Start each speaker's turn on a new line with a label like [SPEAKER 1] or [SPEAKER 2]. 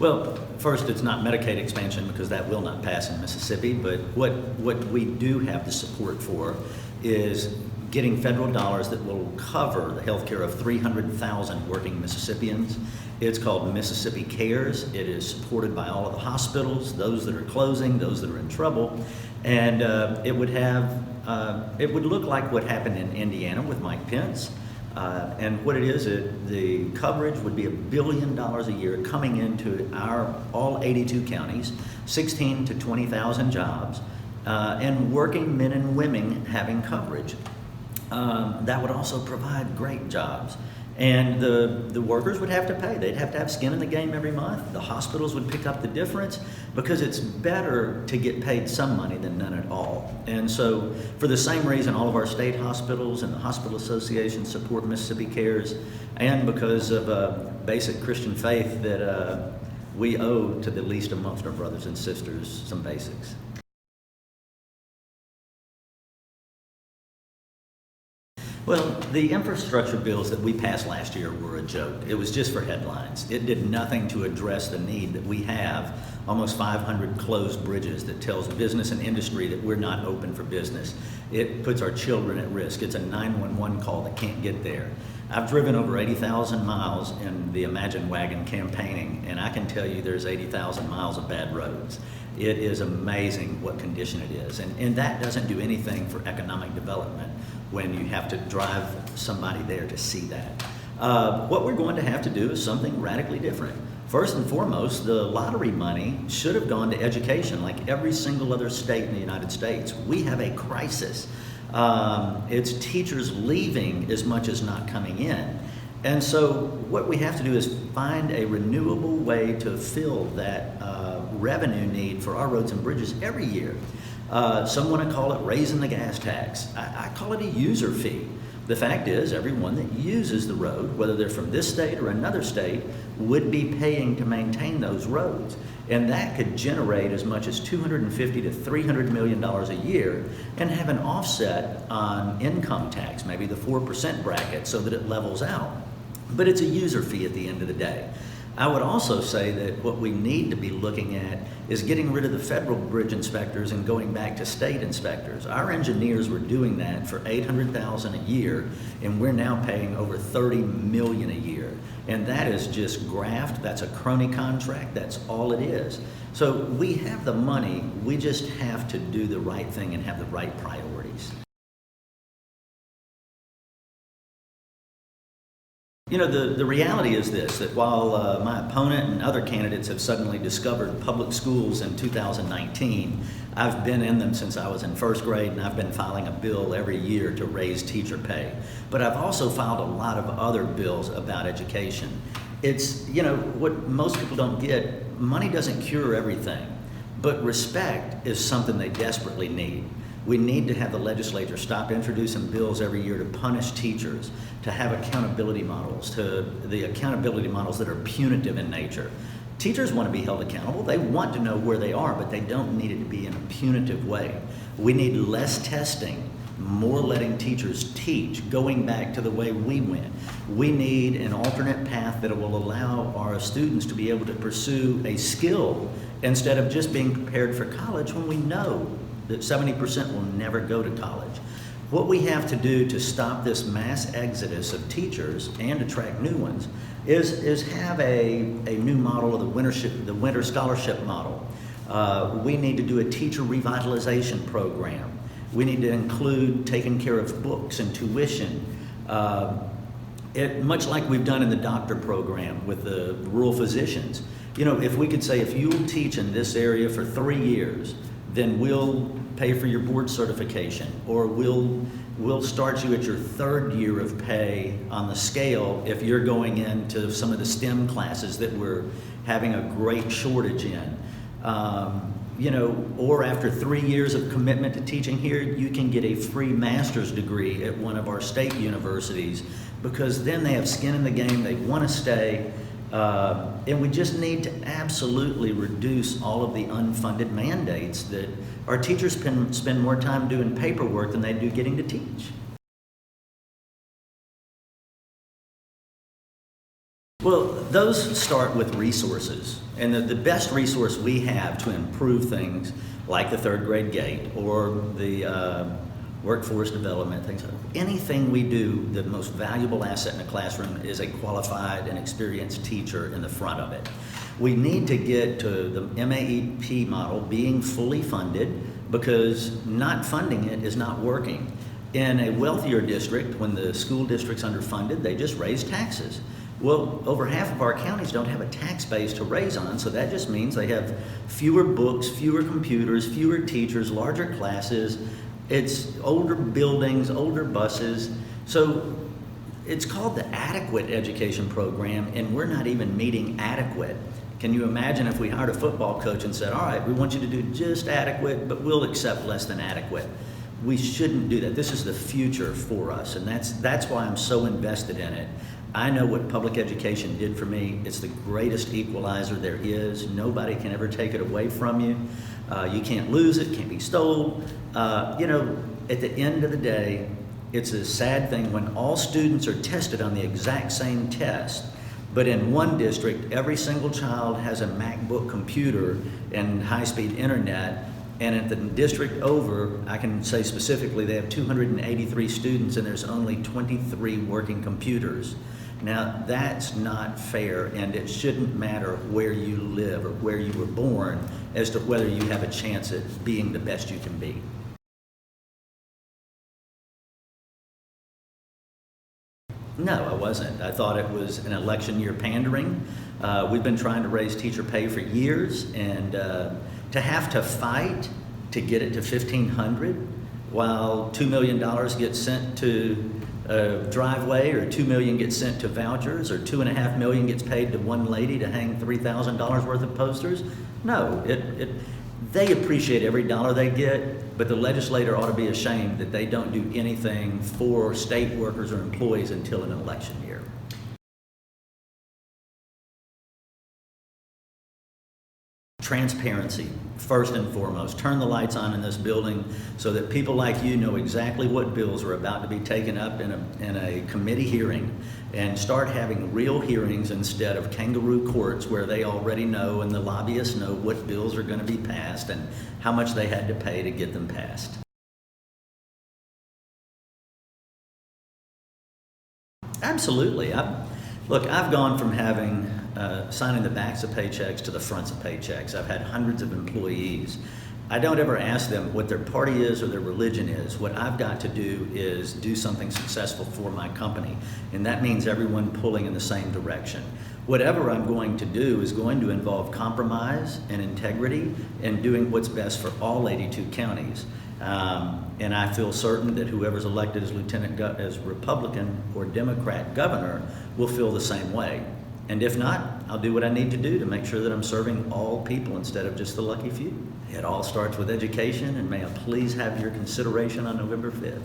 [SPEAKER 1] Well, first, it's not Medicaid expansion because that will not pass in Mississippi, but what we do have the support for is getting federal dollars that will cover the health care of 300,000 working Mississippians. It's called Mississippi Cares. It is supported by all of the hospitals, those that are closing, those that are in trouble, and it would look like what happened in Indiana with Mike Pence. And what it is, the coverage would be $1 billion a year coming into all 82 counties, 16 to 20,000 jobs, and working men and women having coverage. That would also provide great jobs. And the workers would have to pay. They'd have to have skin in the game every month. The hospitals would pick up the difference because it's better to get paid some money than none at all. And so for the same reason, all of our state hospitals and the hospital associations support Mississippi Cares, and because of basic Christian faith that we owe to the least amongst our brothers and sisters some basics. Well, the infrastructure bills that we passed last year were a joke. It was just for headlines. It did nothing to address the need that we have, almost 500 closed bridges, that tells business and industry that we're not open for business. It puts our children at risk. It's a 911 call that can't get there. I've driven over 80,000 miles in the Imagine Wagon campaigning, and I can tell you there's 80,000 miles of bad roads. It is amazing what condition it is, and that doesn't do anything for economic development when you have to drive somebody there to see that. What we're going to have to do is something radically different. First and foremost, the lottery money should have gone to education like every single other state in the United States. We have a crisis. It's teachers leaving as much as not coming in. And so what we have to do is find a renewable way to fill that revenue need for our roads and bridges every year. Some want to call it raising the gas tax. I call it a user fee. The fact is, everyone that uses the road, whether they're from this state or another state, would be paying to maintain those roads. And that could generate as much as $250 to $300 million a year and have an offset on income tax, maybe the 4% bracket, so that it levels out. But it's a user fee at the end of the day. I would also say that what we need to be looking at is getting rid of the federal bridge inspectors and going back to state inspectors. Our engineers were doing that for $800,000 a year, and we're now paying over $30 million a year. And that is just graft. That's a crony contract. That's all it is. So we have the money. We just have to do the right thing and have the right priorities. You know, the reality is this, that while my opponent and other candidates have suddenly discovered public schools in 2019, I've been in them since I was in first grade, and I've been filing a bill every year to raise teacher pay. But I've also filed a lot of other bills about education. It's, you know, what most people don't get, money doesn't cure everything, but respect is something they desperately need. We need to have the legislature stop introducing bills every year to punish teachers, to have accountability models, to the accountability models that are punitive in nature. Teachers want to be held accountable. They want to know where they are, but they don't need it to be in a punitive way. We need less testing, more letting teachers teach, going back to the way we went. We need an alternate path that will allow our students to be able to pursue a skill instead of just being prepared for college when we know that 70% will never go to college. What we have to do to stop this mass exodus of teachers and attract new ones is have a new model of the winter scholarship model. We need to do a teacher revitalization program. We need to include taking care of books and tuition. Much like we've done in the doctor program with the rural physicians. You know, if we could say, if you'll teach in this area for 3 years, then we'll pay for your board certification, or we'll start you at your 3rd year of pay on the scale if you're going into some of the STEM classes that we're having a great shortage in. You know, or after 3 years of commitment to teaching here, you can get a free master's degree at one of our state universities, because then they have skin in the game, they want to stay. And we just need to absolutely reduce all of the unfunded mandates that our teachers spend more time doing paperwork than they do getting to teach. Well, those start with resources. And the best resource we have to improve things like the third grade gate or the workforce development, things like anything we do, the most valuable asset in a classroom is a qualified and experienced teacher in the front of it. We need to get to the MAEP model being fully funded, because not funding it is not working. In a wealthier district, when the school district's underfunded, they just raise taxes. Well, over half of our counties don't have a tax base to raise on, so that just means they have fewer books, fewer computers, fewer teachers, larger classes. It's older buildings, older buses. So it's called the adequate education program, and we're not even meeting adequate. Can you imagine if we hired a football coach and said, all right, we want you to do just adequate, but we'll accept less than adequate? We shouldn't do that. This is the future for us, and that's why I'm so invested in it. I know what public education did for me. It's the greatest equalizer there is. Nobody can ever take it away from you. You can't lose it, can't be stolen. You know, at the end of the day, it's a sad thing when all students are tested on the exact same test, but in one district, every single child has a MacBook computer and high-speed internet, and at the district over, I can say specifically, they have 283 students and there's only 23 working computers. Now, that's not fair, and it shouldn't matter where you live or where you were born as to whether you have a chance at being the best you can be. No, I wasn't. I thought it was an election year pandering. We've been trying to raise teacher pay for years, and to have to fight to get it to $1,500 while $2 million gets sent to a driveway, or $2 million gets sent to vouchers, or $2.5 million gets paid to one lady to hang $3,000 worth of posters. No, they appreciate every dollar they get, but the legislator ought to be ashamed that they don't do anything for state workers or employees until an election year. Transparency, first and foremost. Turn the lights on in this building so that people like you know exactly what bills are about to be taken up in a committee hearing, and start having real hearings instead of kangaroo courts where they already know and the lobbyists know what bills are going to be passed and how much they had to pay to get them passed. Absolutely. Look, I've gone from having signing the backs of paychecks to the fronts of paychecks. I've had hundreds of employees. I don't ever ask them what their party is or their religion is. What I've got to do is do something successful for my company, and that means everyone pulling in the same direction. Whatever I'm going to do is going to involve compromise and integrity and doing what's best for all 82 counties. And I feel certain that whoever's elected as Republican or Democrat governor will feel the same way. And if not, I'll do what I need to do to make sure that I'm serving all people instead of just the lucky few. It all starts with education, and may I please have your consideration on November 5th.